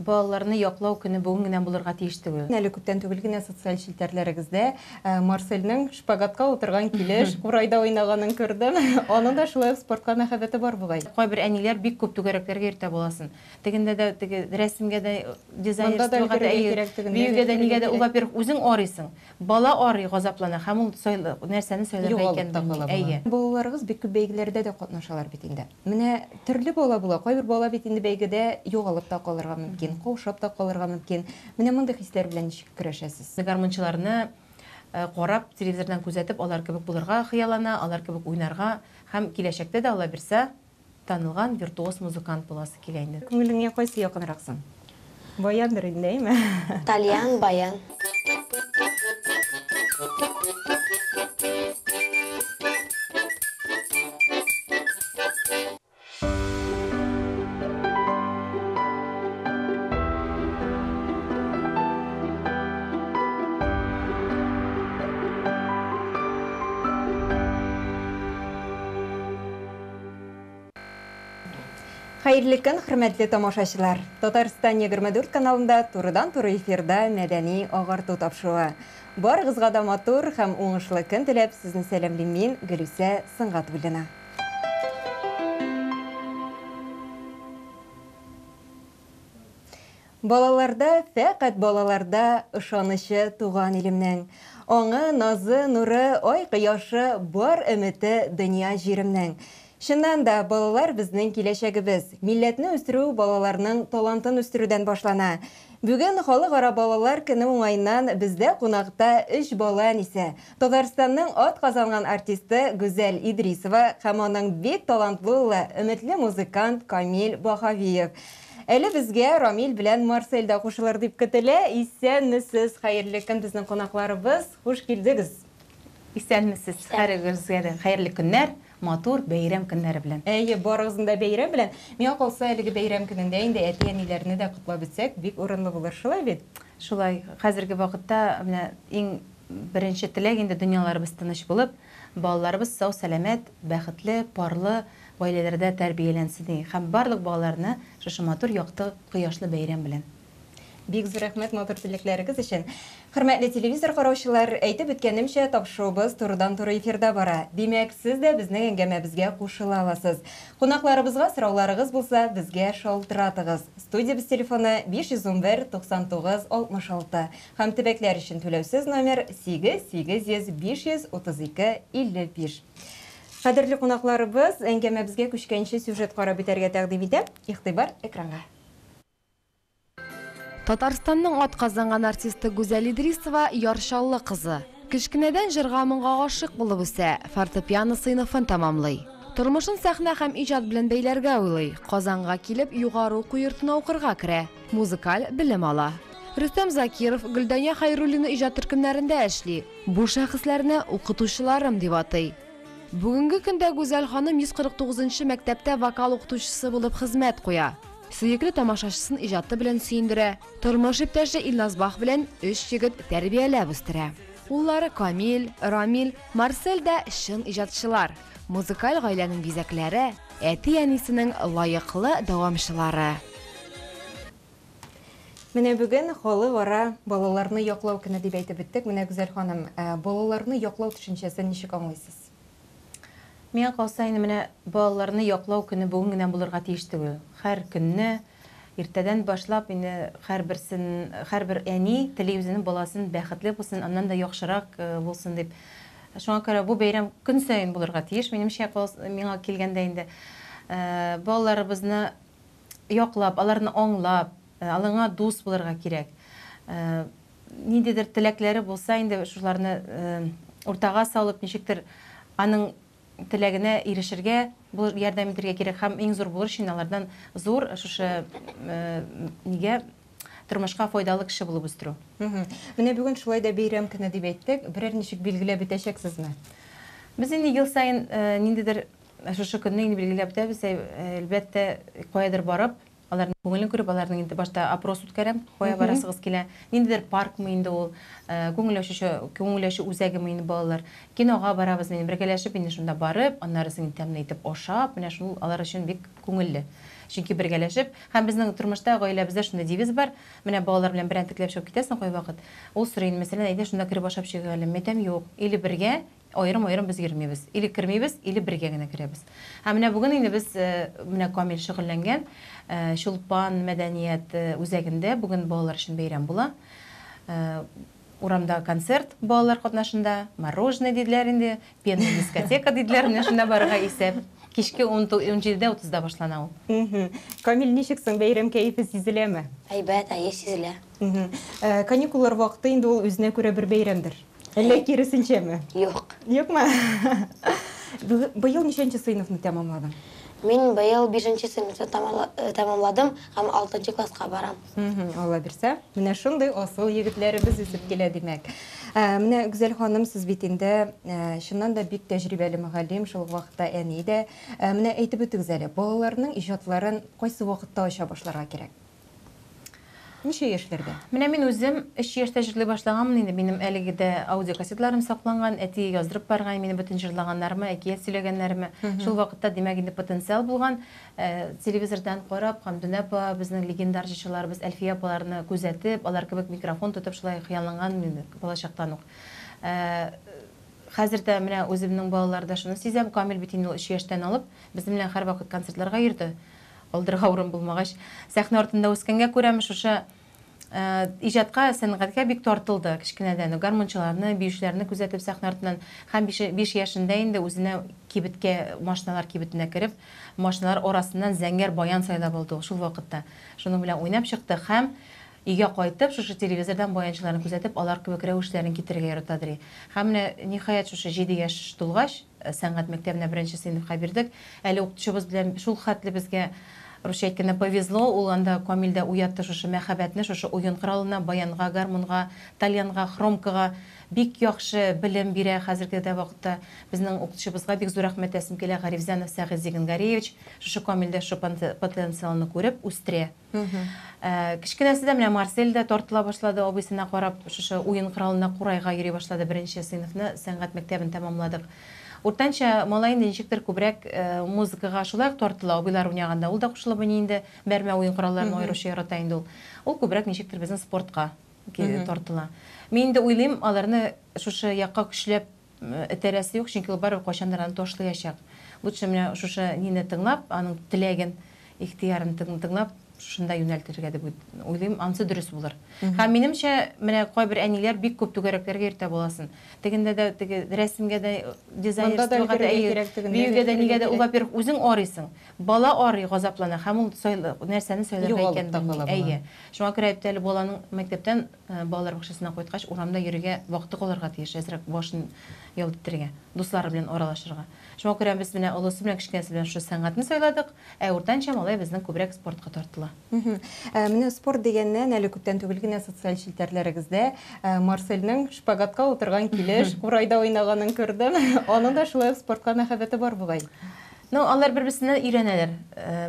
балаларны яклау көне бүген генә булырга тиеш түгел. Әле күптән түгел генә социаль челтәрләрегездә Марселнең шпагатка утырган килеш, курайда уйнаганын күрдем. Аның да шулай спортка мәхәббәте бар бугай. Кайбер әниләр бик күп түгәрәкләргә иртә буласын. Тегендә дә теге рәсемгә дә дизайнерствога да биюгә дә нигә дә ул во-первых үзең арыйсың. Бала арый газаплана һәм ул нәрсәне сөйләргә икән. Әйе. Балаларыгыз бик күп бәйгеләрдә дә катнашалар бит инде. Менә төрле бала була. Кайбер бала бит инде бәйгедә югалып та калырга мөмкин, каушап та калырга мөмкин. Менә мондай хисләр белән ничек көрәшәсез? Гармунчыларны карап, телевизордан күзәтеп, алар кебек булырга хыяллана, алар кебек уйнарга һәм киләчәктә дә Алла бирсә танылган виртуоз музыкант буласы килә инде. Күңелеңә кайсы якынраксың? Баяндыр инде, әйме? Тальян, баян. Хәерле көн, хөрмәтле тамашачылар. Татарстан 24 каналында турыдан-туры эфирда мәдәни агарту тапшыруы. Барыгызга да матур һәм уңышлы көн теләп, сезне сәламлыйм мин, Гөлүсә Сыңгатуллина. Балаларда, фәкать балаларда ышанычы туган илемнең. Аңы, назы, нуры, ай кояшы, бар өмете дөнья җиремнең. Шуннан да балалар безнең киләчәгебез. Милләтне үстерү балаларның талантын үстерүдән башлана. Бүген халыкара балалар көне уңайыннан бездә кунакта 3 бала әнисе. Татарстанның ат казанган артисты Гүзәл Идрисова һәм аның бик талантлы улы, өметле музыкант Камил Бахавиев. Әле безгә Рамил белән Марсель кушылыр дип көтелә. Исәнмесез, хәерле көн безнең кунакларыбыз. Хуш килдегез. Исәнмесез, һәрегезгә дә хәерле көннәр. Матур бәйрәм көннәре белән. Әйе, барыгызны да бәйрәм белән. Миңа калса, әлеге бәйрәм көнендә инде әти-әниләрне дә котлап үтсәк, бик урынлы булыр, шулай бит? Шулай, хәзерге вакытта менә иң беренче теләк инде дөньяларыбыз тыныч булып, балаларыбыз сау, сәламәт, бәхетле, парлы гаиләләрдә тәрбияләнсен. Һәм барлык балаларны шушы матур якты кояшлы бәйрәм белән. Бик зур рәхмәт матур телекләрегез өчен. Хөрмәтле телевизор караучылар, әйтеп үткәнемчә, тапшыруыбыз турыдан-туры эфирда бара. Димәк, сез дә безнең әңгәмәбезгә кушыла аласыз. Кунакларыбызга сорауларыгыз булса, безгә шалтыратыгыз. Студиябыз телефоны 511 99 66 һәм төбәкләр өчен түләүсез номер 8800 532 55. Кадерле кунакларыбыз, әңгәмәбезгә күчкәнче сюжет карап битәргә тәкъдим итәм. Игътибар экранга. Татарстанның ат казанган артисты Гүзәл Идрисова яршаллы кызы. Кичкенәдән җырга моңга гашык булып үсә, фортепиано сыйныфын тамамлый. Тормышын сәхнә һәм иҗат белән бәйләргә уйлый. Казанга килеп, югары уку йортына укырга керә, музыкаль белем ала. Рөстәм Закиров Гөлдәния Хәйруллина иҗат төркемнәрендә эшли. Бу шәхесләрне укытучыларым дип атый. Бүгенге көндә Гүзәл ханым 149-нчы мәктәптә вокал укытучысы булып хезмәт куя. Сөекле тамашачысын иҗаты белән сөендерә. Тормыш иптәше Илназ Бах белән 3 егет тәрбияләп үстерә. Уллары Камил, Рамил, Марсель дә чын иҗатчылар. Музыкаль гаиләнең бизәкләре, әти-әнисенең лаеклы дәвамчылары. Менә бүген халыкара балаларны яклау көне дип әйтеп беттек. Менә Гүзәл ханым, балаларны яклау төшенчәсен ничек аңлыйсыз? Миңа калса инде менә балаларны яклау көне бүген генә булырга тиеш түгел. Һәр көнне иртәдән башлап инде һәрбер әни теле үзенең баласын бәхетле булсын, аннан да яхшырак булсын дип. Шуңа күрә бу бәйрәм көн саен булырга тиеш. Минемчә, миңа килгәндә инде балаларыбызны яклап, аларны аңлап, аларга дус булырга кирәк. Ниндидер теләкләре булса инде шуларны уртага салып, ничектер аның теләгенә ирешергә, бу ярдәм итәргә кирәк һәм иң зур булыр өчен алардан зур шушы нигә тормышка файдалы кеше булып үстерү. Менә бүген шулай да бәйрәм көне дип әйттек. Берәр ничек билгеләп бетәчәксезме? Без инде ел саен ниндидер шушы көнне инде билгеләп бетәбез, әлбәттә каядыр барып, аларның күңелен күреп, аларның инде башта опрос үткәрәм, кая барасыгыз килә. Ниндидер паркмы инде ул, күңелләшү үзәгеме инде балалар. Кинога барабыз, инде бергәләшеп инде шунда барып, аннары тәмле итеп ашап, менә шул алар өчен бик күңелле. Чөнки бергәләшеп, һәм безнең тормышта гаиләбездә шундый девиз бар. Менә балалар белән берәнтекләп чыгып китәсең кай вакыт. Ул сорый, мәсәлән, әйдә шунда кереп ашап чыгыйк әле. Мәйтәм, юк. Или бергә, аерым-аерым без йөрмибез. Или кермибез, или бергә генә керәбез. Һәм менә бүген инде без менә Камил шөгыльләнгән Чулпан мәдәният үзәгендә бүген балалар өчен бәйрәм була. Урамда концерт балалар катнашында, мороженое диделәр инде, пенная дискотека диделәр, менә шунда барырга исәп. Кичке 17:30-да башлана ул. Камил, ничексең, бәйрәм кәефе сизеләме? Әйбәт, сизелә. Каникуллар вакыты инде ул үзенә күрә бер бәйрәмдер. Әллә киресенчәме? Юк. Юкмы? Быел ничәнче сыйныфны тәмамладың? Мин быел 5-нче сыйныфты тәмамладым һәм 6-нчы класска барам. Алла бирсә, менә шундый асыл егетләребез үсеп килә димәк. Менә Гүзәл ханым, сез бит инде шуннан да бик тәҗрибәле мөгаллим, шул вакытта әни дә. Менә әйтеп үтегез әле, балаларның иҗатларын кайсы вакытта ача башларга кирәк? Ничә яшьләрдә? Менә мин үзем 3 яшьтә җырлый башлаганмын инде. Минем әлегедә аудиокассетларым сакланган, әти яздырып барган минем бөтен җырлаганнарымы, әкият сөйләгәннәрме. Шул вакытта димәк инде потенциал булган. Телевизордан карап, Хәмдүнә апа, безнең легендар җырчыларыбыз Әлфия апаларны күзәтеп, алар кебек микрофон тотып шулай хыялланган инде балачактан ук. Хәзердә менә үземнең балаларда шуны сизәм, Камил бит инде 3 яшьтән алып, безнең белән һәрвакыт концертларга йөрде. Алдырга урын булмагач, сәхнә артында үскәнгә күрәме шушы иҗатка, сәнгатькә бик тартылды кичкенәдән. Гармончыларны, биючеләрне күзәтеп сәхнә артыннан һәм 5 яшендә инде үзенә кибеткә, машиналар кибетенә кереп, машиналар арасыннан зәңгәр баян сайлап алды шул вакытта. Шуның белән уйнап чыкты һәм өйгә кайтып, шушы телевизордан баянчыларны күзәтеп, алар кебек рәвешләрен китерергә яратадыр. Һәм менә ниһаять шушы 7 яшь тулгач, сәнгать мәктәбенә 1-нче сыйныфка бирдек. Әле укытучыбыз белән шул хәтле безгә русча әйткәндә повезло, ул анда Камилдә уятты шушы мәхәббәтне, шушы уен коралына, баянга, гармонга, тальянга, хромкага бик яхшы белем бирә. Хәзерге дә вакытта безнең укытучыбызга бик зур рәхмәт әйтәм килә, Гарифзанов Сәгыйд Зигангаревич, шушы Камилдә шушы потенциалны күреп үстерә. Кичкенәсендә менә Марсель дә тартыла башлады, абыйсына карап, шушы уен коралына курайга йөри башлады. 1-нче сыйныфны сәнгать мәктәбен тәмамладык. Уртанча малай инде ничектер күбрәк музыкага шулай тартыла, абыйлар уйнаганда ул да кушылып инде, бәрмә уен коралларын аеруча ярата инде ул. Ул күбрәк ничектер безнең спортка тартыла. Мин инде уйлыйм, аларны шушы якка көчләп этәрәсе юк, чөнки ул барыбер кайчандыр аны ташлаячак. Лучше менә шушы нине тыңлап, аның теләген, ихтыярын тыңлап, шунда юнәлтергә дип уйлыйм, анысы дөрес булыр. Һәм минемчә, менә кайбер әниләр бик күп түгәрәкләргә иртә буласын. Тегендә дә, теге рәсемгә дә, дизайнерствога да, биюгә дә, нигә дә, ул во-первых, үзең арыйсың. Бала арый, газаплана, һәм ул нәрсәне сөйләргә икәнен әйе. Шуңа күрә әле баланың мәктәптән балалар бакчасына кайткач, урамда йөрергә вакыты калырга тиеш, әзрәк башын ялтыртырга, дуслары белән аралашырга. Шуңа күрә без менә олысы белән кичкенәсе белән шу сәнгатьне сайладык, уртанча малай безнең күбрәк спортка тартыла. Менә спорт дигәннән әле күптән түгел генә социаль челтәрләрегездә Марсельнең шпагатка утырган килеш, курайда уйнаганын күрдем. Аның да шулай спортка мәхәббәте бар бугай. Ну, алар бер-берсеннән өйрәнәләр.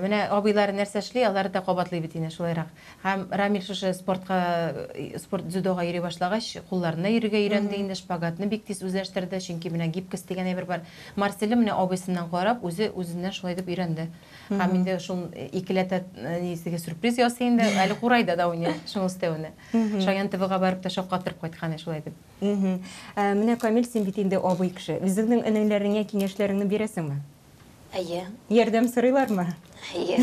Менә абыйлары нәрсә эшли, алар да кабатлый бит инде шулайрак. Һәм Рамил шушы спорт дзюдога йөри башлагач, кулларына йөрергә өйрәнде инде, шпагатны бик тиз үзләштерде, чөнки менә гибкость дигән әйбер бар. Марсель менә абыйсыннан карап, үзеннән шулай дип өйрәнде. Һәм инде шул икеләтә нисегә сюрприз ясый инде, әле курайда да уйный, шуны өстәвенә. Шаян ТВга барып та шаккатырып кайткан шулай дип. Менә Камил, син бит инде абый кеше. Үзеңнең энеңләреңә киңәшләреңне бирәсеңме? Әйе. Ярдәм сорыйлармы? Әйе.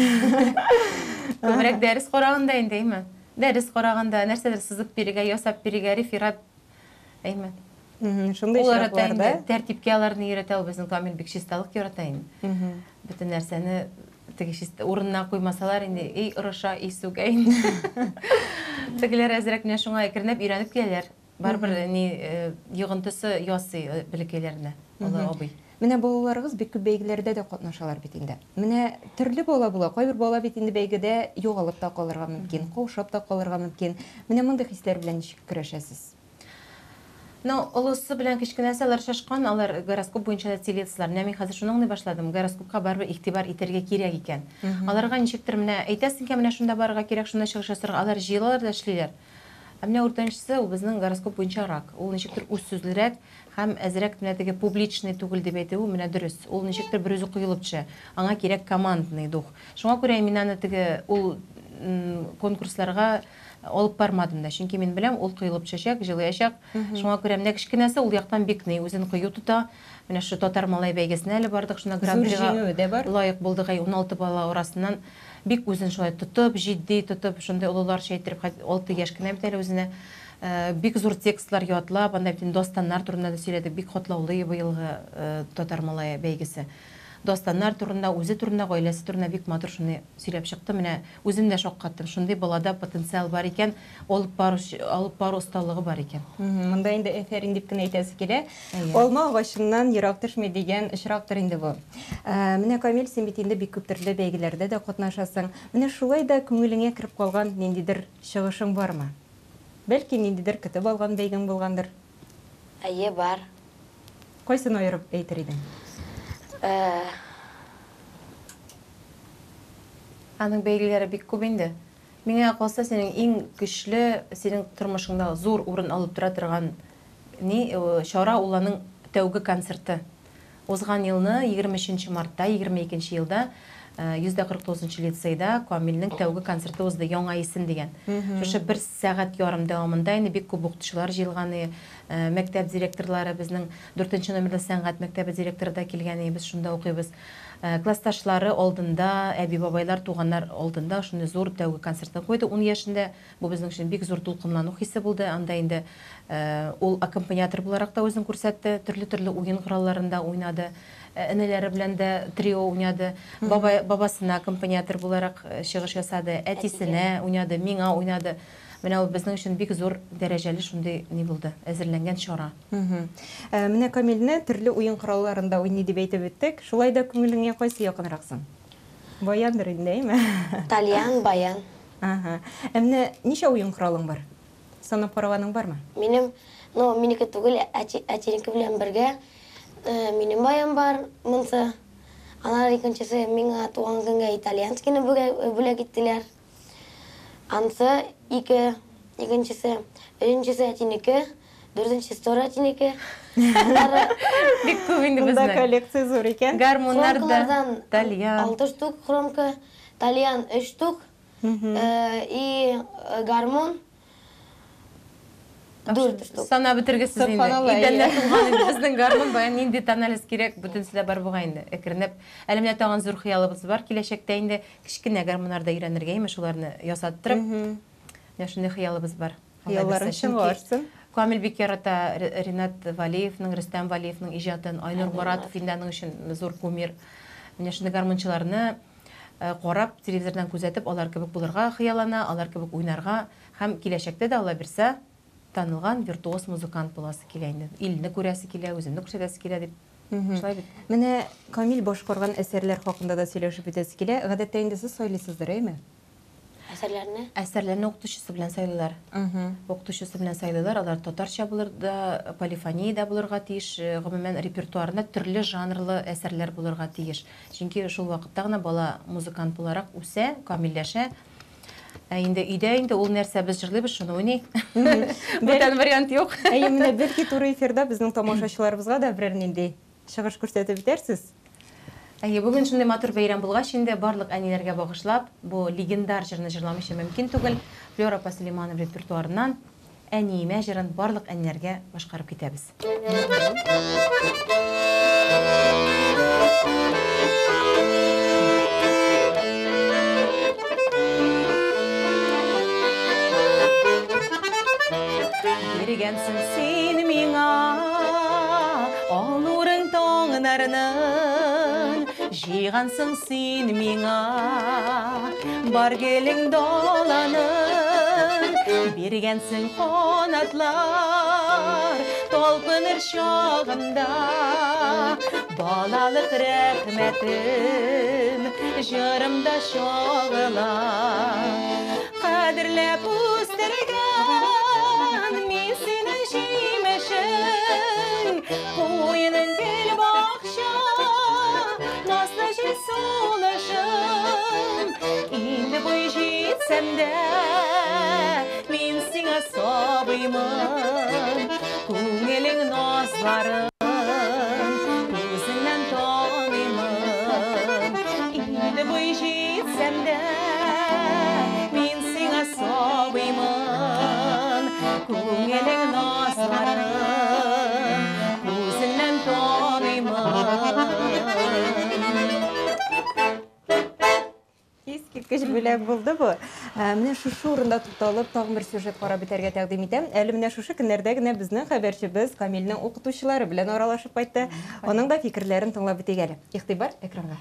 Күбрәк дәрес караганда инде, әйме. Дәрес караганда нәрсәдер сызып бирергә, ясап бирергә, реферат. Әйме. Шундай эшләрләрдә тәртипкә аларны өйрәтә, безнең Камил бик чисталык ярата инде. Бөтен нәрсәне теге чист урынына куймасалар инде, эй ырыша, эй сүгә инде. Тегеләр әзрәк менә шуңа әкренләп өйрәнеп киләләр. Барбер йогынтысы ясый белекәйләренә. Алар абый. Менә балаларыгыз бик күп бәйгеләрдә дә катнашалар бит инде. Менә төрле бала була. Кайбер бала бит инде бәйгедә югалып та калырга мөмкин, каушап та калырга мөмкин. Менә мондай хисләр белән ничек көрәшәсез? Ну, олысы белән кичкенәсе алар шашкан, алар гороскоп буенча телецлар. Менә мин хәзер шуны башладым. Гороскопка барбыр игътибар итәргә кирәк икән. Аларга ничектер менә әйтәсең икән, менә шунда барырга кирәк, шунда чыгыш ясарга. Алар җыелалар да эшлиләр. Менә уртанчысы ул безнең гороскоп буенча рак. Ул ничектер үзсүзлерәк һәм әзрәк менә теге публичный түгел дип әйтү менә дөрес. Ул ничектер бер үзе коелып төшә. Аңа кирәк командный дух. Шуңа күрә мин аны теге ул конкурсларга алып бармадым да. Чөнки мин беләм, ул коелып төшәчәк, җылыячак. Шуңа күрә менә кечкенәсе ул яктан бик ни үзен кою тута. Менә шу татар малай бәйгесенә әле бардык, шуна гран-прига лаек булдык. 16 бала арасыннан бик үзен шулай тотып, җитди тотып, шундай олыларча әйттереп, 6 яшь кенә бит әле үзенә бик зур текстлар ятлап, анда бит достаннар турында да сөйләдек, бик хатлаулы быелгы татар малай бәйгесе. Достаннар турында, үзе турында, гаиләсе турында бик матур шуны сөйләп чыкты. Менә үзем дә шаккаттым. Шундый балада потенциал бар икән, алып бару осталыгы бар икән. Монда инде эфирин дип кенә әйтәсе килә. Алма агачыннан ерак төшмәй дигән очрактыр инде бу. Менә Камил, син бит инде бик күп төрле бәйгеләрдә дә катнашасың. Менә шулай да күңелеңә кирип калган ниндидер чыгышың бармы? Бәлки ниндидер көтеп алган бәйгең булгандыр. Әйе, бар. Кайсын аерып әйтер идең? Аның бәйгеләре бик күп инде. Миңа калса, синең иң көчле, синең тормышыңда зур урын алып тора торган чара ул аның тәүге концерты. Узган елны 23 мартта, 22 елда 149 лицейда Камилнең тәүге концерты узды, яңа исем дигән. Шушы 1 сәгать ярым дәвамында инде бик күп укытучылар җыелган, мәктәп директорлары, безнең 4-нче номерлы сәнгать мәктәбе директоры да килгән, без шунда укыйбыз. Классташлары алдында, әби-бабайлар, туганнар алдында шундый зур тәүге концертны куйды. 10 яшендә бу безнең өчен бик зур дулкынлану хисе булды. Анда инде ул аккомпаниатор буларак та үзен күрсәтте, төрле уен коралларында уйнады. Энеләре белән дә трио уйнады. Бабасына аккомпаниатор буларак чыгыш ясады, әтисенә уйнады, миңа уйнады. Менә ул безнең өчен бик зур дәрәҗәле шундый ни булды, әзерләнгән чара. Менә Камилне төрле уен коралларында уйный дип әйтеп үттек. Шулай да күңелеңә кайсы якынраксың? Баяндыр инде, әйме? Тальян, баян. Менә ничә уен коралың бар? Санап караганың бармы? Минеке түгел, әтинеке белән бергә. Минем баян бар, монсы. Анар икенчесе миңа туган көнгә итальянскийны бүләк иттеләр. Ансы икенчесе, өченчесе әтинеке, 4-нчесе тоже әтинеке. Бик күп инде безнең. Монда коллекция зур икән. Гармоннар да, тальян. 6 штук хромка, тальян 3 штук, и гармон 4 штук. Сана битергесез инде. Идәнләр туган инде безнең гармон баян нинди анализ кирәк, бөтенсе дә бар буга инде. Әкренләп, әле менә тагын зур хыялыбыз бар. Киләчәктә инде кичкенә гармоннарда өйрәнергә, имеш шуларны ясаттырып. Менә шундый хыялыбыз бар. Хыялларың чыгарсын. Камил бик ярата Ринат Валиевның, Рөстәм Валиевның иҗатын, Айнур Моратов инде аның өчен зур кумир. Менә шундый гармончыларны карап, телевизордан күзәтеп, алар кебек булырга хыяллана, алар кебек уйнарга һәм киләчәктә дә Алла бирсә танылган виртуоз музыкант буласы килә инде. Илне күрәсе килә, үзенне күрсәтәсе килә дип. Шулай бит. Менә Камил башкарган әсәрләр хакында да сөйләшеп үтәсе килә. Гадәттә инде сез сайлыйсыздыр, әйме? Әсәрләрне укытучысы белән сайлыйлар. Укытучысы белән сайлыйлар. Алар татарча булыр да, полифония да булырга тиеш, гомумән репертуарында төрле жанрлы әсәрләр булырга тиеш. Чөнки шул вакытта гына бала музыкант буларак үсә, камилләшә. Инде өйдә ул нәрсә без җырлыйбыз, шуны уйный. Бүтән вариант юк. Менә бәлки туры эфирда безнең тамашачыларыбызга да берәр нинди чыгыш күрсәтеп бетерсез. Бүген шундый матур бәйрәм булгач, инде барлык әниләргә багышлап, бу легендар җырны җырламыйча мөмкин түгел. Флора Пасылиманов репертуарыннан әниемә җырын барлык әниләргә башкарып китәбез. Биргәнсең син миңа алурың таңнарның, җыйгансың син миңа бар гелең даланың, биргәнсең канатлар талпыныр чагымда, балалык рәхмәтем җырымда чагыла, кадерләп үстергән мин синең җимешең, куеның гел бакча, назлы җил сулышым, инде буй җитсәм дә мин сиңа tanıyman, Күңелең назларын Күзіңнен танıyman, Инде бой жетсәм дә Мин сиңа сабыйман, Күңелең назларын Күзіңнен танıyman. Искиткеч бүләк булды бу. Менә шушы урында тукталып, тагын бер сюжет карап бетәргә тәкъдим итәм. Әле менә шушы көннәрдә генә безнең хәбәрчебез Камилнең укытучылары белән аралашып кайтты. Аның да фикерләрен тыңлап битик әле. Игътибар экранга.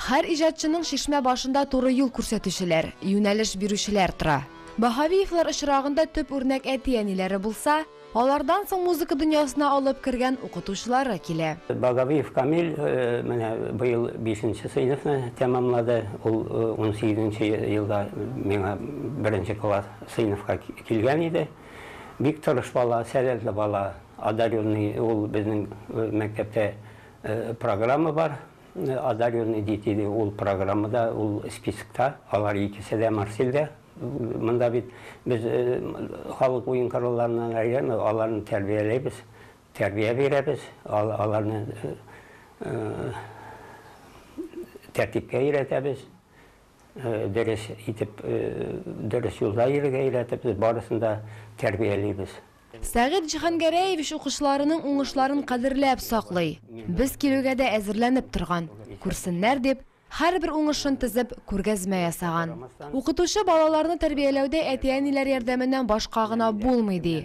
Һәр иҗатчының шишмә башында туры юл күрсәтүчеләр, юнәлеш бирүчеләр тора. Баһавиевлар очрагында төп үрнәк әти-әниләре булса, алардан соң музыка дөньясына алып кергән укытучылары килә. Багавиев Камил менә быел 5-нче сыйныфны тәмамлады. Ул 18-нче елда миңа 1-нче класс сыйныфка килгән иде. Бик тырыш бала, сәләтле бала, одаренный. Ул безнең мәктәптә программа бар. Одаренный дети, ул программада, ул спискта, алар икесе дә Марселдә. Монда бит без халык уен коралларынан әйрән, аларны тәрбияләйбез, тәрбия бирәбез, аларны тәртипкә өйрәтәбез, дөрес итеп, дөрес юлда йөрергә өйрәтеп, барысын да тәрбияләйбез. Сәгыйть Җиһангәрәевич укышларының уңышларын кадерләп саклый. Без килүгә дә әзерләнеп торган. Күрсеннәр дип, һәрбер уңышын тизеп күргәзмә ясаган. Укытучы балаларны тәрбияләүдә әти-әниләр ярдәменнән башка гына булмый ди.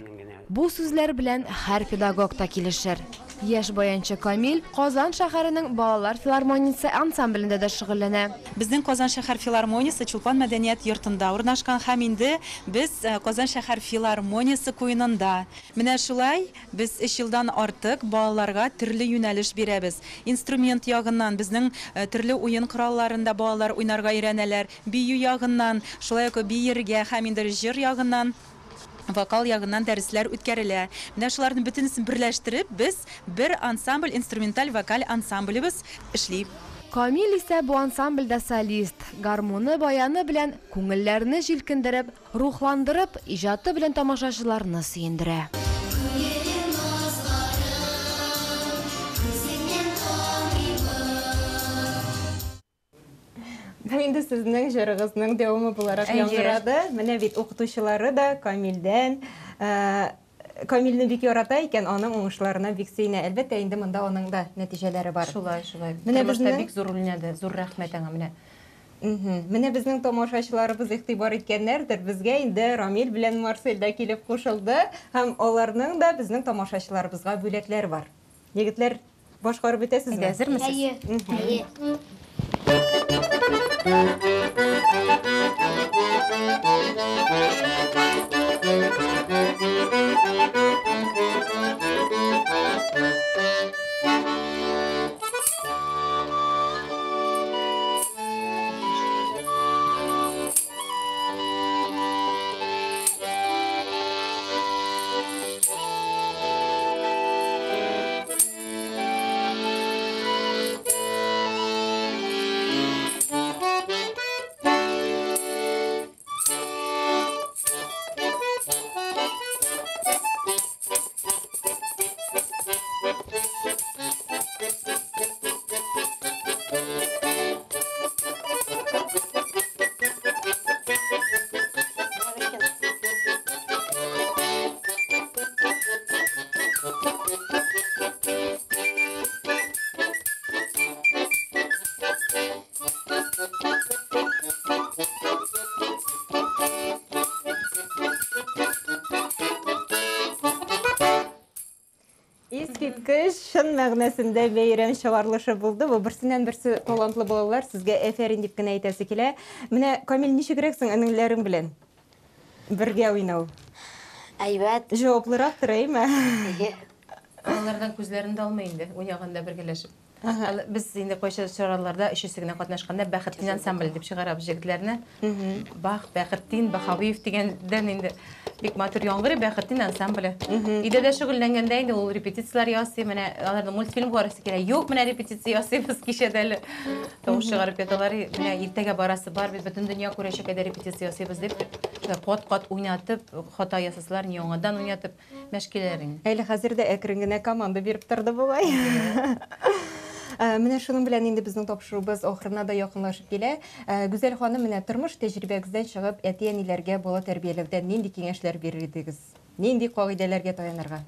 Бу сүзләр белән һәр педагог та килешер. Яшь баянчы Камил Казан шәһәренең балалар филармониясе ансамблендә дә шөгыльләнә. Безнең Казан шәһәр филармониясе Чулпан мәдәният йортында урнашкан һәм инде без Казан шәһәр филармониясе куенында. Менә шулай без 3 елдан артык балаларга төрле юнәлеш бирәбез. Инструмент ягыннан безнең төрле уен коралларында балалар уйнарга өйрәнәләр. Бию ягыннан, шулай ук биергә һәм инде җыр ягыннан, вокал ягыннан дәресләр үткәрелә. Менә шуларны бөтенесен берләштереп, без бер ансамбль, инструменталь вокаль ансамблебез эшли. Камил исә бу ансамбльдә солист, гармоны, баяны белән күңелләрне җилкендереп, рухландырып, иҗаты белән тамашачыларны сөендерә. Бу инде сезнең җырыгызның дәвамы буларак яңгырады. Менә бит укытучылары да Камилдән Камилне бик ярата икән, аның уңышларына бик сөенә. Әлбәттә, инде монда аның да нәтиҗәләре бар. Шулай. Менә Тормышта безнең бик зур уйнады, зур рәхмәт аңа менә. Менә безнең тамашачыларыбыз игътибар иткәннәрдер. Безгә инде Рамил белән Марсель дә килеп кушылды, һәм аларның да безнең тамашачыларыбызга бүләкләр бар. Егетләр, башкарып бетәсезме? Әзермесез? Искиткеч шын мәгънәсендә бәйрәм чыгарлышы булды. Бу берсеннән-берсе талантлы балалар сезгә әфәрин дип кенә әйтәсе килә. Менә Камил, ничегрәксең әнеңләрең белән бергә уйнау? Әйбәт. Җаваплырак тораймы? Алардан күзләрен дә алмый инде, уйнаганда бергәләшеп. Без инде кайча чараларда өчесе генә катнашканда Бәхетдин ансамбль дип чыгарабыз җегетләрне. Бах, Бәхетдин, Бахавиев дигәндән инде бик матур яңгырый Бәхетдин ансамбле. Иде дә шөгыльләнгәндә инде ул репетициялар ясый, менә аларның мультфильм барасы кирәк. Юк, менә репетиция ясыйбыз кичәдә әле. Тавыш чыгарып яталар, менә иртәгә барасы бар, без бөтен дөнья күрәчәк әдә репетиция ясыйбыз дип Кат-кат уйнатып, хата ясасылар, яңадан уйнатып мәшкеләрен. Әле хәзер дә әкрен генә команда биреп торды бугай. Менә шуның белән инде безнең тапшырубыз ахырына да якынлашып килә. Гүзәл ханым, менә тормыш тәҗрибәгездән чыгып, әти-әниләргә бала тәрбияләүдә нинди киңәшләр бирер идегез? Нинди кагыйдәләргә таянырга?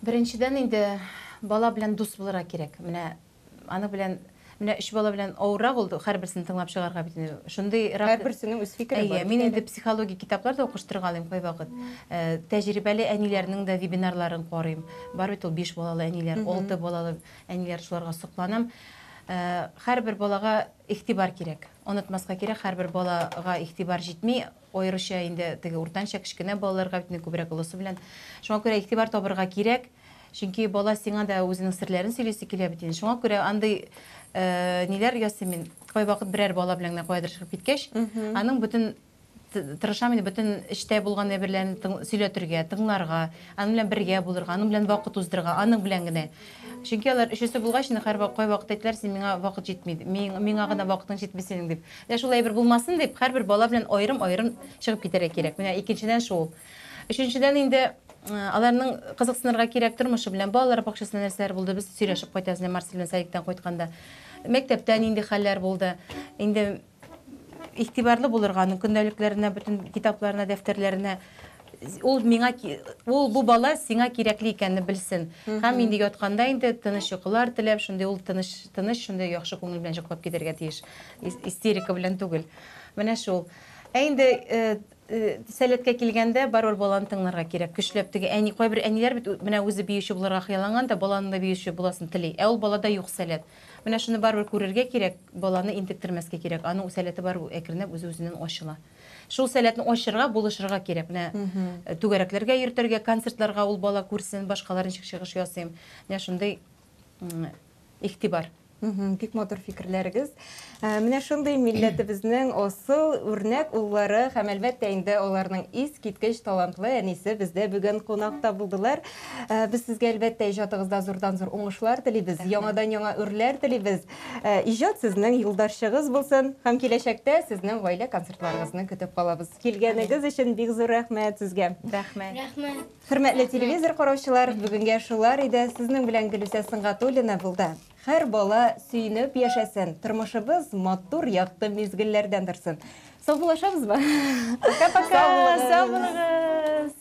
Беренчедән инде бала белән дус булырга кирәк. Аны белән үч бала белән авыррак ул һәрберсен тыңлап чыгарга бит. Шундый Һәрберсенең үз фикере бар. Мин инде психология китаплар да укыштыргалыйм кай вакыт. Тәҗрибәле әниләрнең дә вебинарларын карыйм. Бар бит ул 5 балалы әниләр, 6 балалы әниләр, шуларга сокланам. Һәрбер балага игътибар кирәк. Онытмаска кирәк, һәрбер балага игътибар җитми, аеруча инде теге уртанча кичкенә балаларга бит күбрәк олысы белән. Шуңа күрә игътибар табырга кирәк. Чөнки бала сиңа да үзенең серләрен сөйлисе килә бит. Шуңа күрә андай ниләр ясыйм мин. Кай вакыт берәр бала белән кайдыр чыгып киткәч, аның бөтен тырышам инде бөтен эштә булган әйберләрне сөйләтергә, тыңларга, аның белән бергә булырга, аның белән вакыт уздырырга, аның белән генә. Чөнки алар өчесе булгач, һәр кай вакыт әйтләр, син миңа вакыт җитмәде. Миңа гына вакытың җитмәсен дип. Шулай бер булмасын дип, һәрбер бала белән аерым-аерым чыгып китәргә кирәк. Менә икенчедән шул. Өченчедән инде аларның кызыксынырга кирәк тормышы белән балалар бакчасында нәрсәләр булды, без сөйләшеп кайтасыз, Марсель белән Саиктан кайтканда. Мәктәптән инде хәлләр булды. Инде игътибарлы булырга, аның көндәлекләренә, бөтен китапларына, дәфтәрләренә ул бу бала сиңа кирәкле икәнне белсен. Һәм инде ятканда инде тыныч йокылар теләп, шундый ул тыныч, шундый яхшы күңел белән йоклап китәргә тиеш. Истерика белән түгел. Менә шул. Инде сәләткә килгәндә барыр баланы тыңларга кирәк. Көчләп теге кайбер әниләр бит менә үзе биюче булырга хыялланган да, баланың да биюче буласын тели. Ул балада юк сәләт. Менә шуны барыр күрергә кирәк, баланы интектермәскә кирәк. Аның сәләте бар, әкренләп үз-үзеннән ачыла. Шул сәләтне ачырга, булышырга кирәк. Менә түгәрәкләргә йөртергә, концертларга ул бала күрсен, башкаларын чыгыш ясыйм. Менә шундый игътибар. Бик матур фикерләрегез. Менә шундый милләтебезнең асыл үрнәк уллары һәм әлбәттә инде аларның искиткеч талантлы әнисе бездә бүген кунакта булдылар. Без сезгә әлбәттә иҗатыгызда зурдан-зур уңышлар телибез, яңадан-яңа үрләр телибез. Иҗат сезнең юлдашыгыз булсын һәм киләчәктә сезнең гаилә концертларыгызны көтеп калабыз. Килгәнегез өчен бик зур рәхмәт сезгә. Рәхмәт. Рәхмәт. Хөрмәтле телевизор караучылар, бүгенгә шулар иде. Сезнең белән Гөлүсә Сыңгатуллина булды. Һәр бала сөйнеп яшәсен. Тормышыбыз матур, якты мизгелләрдән торсын. Сау булашабызбы? Пока-пока. Сау булыгыз.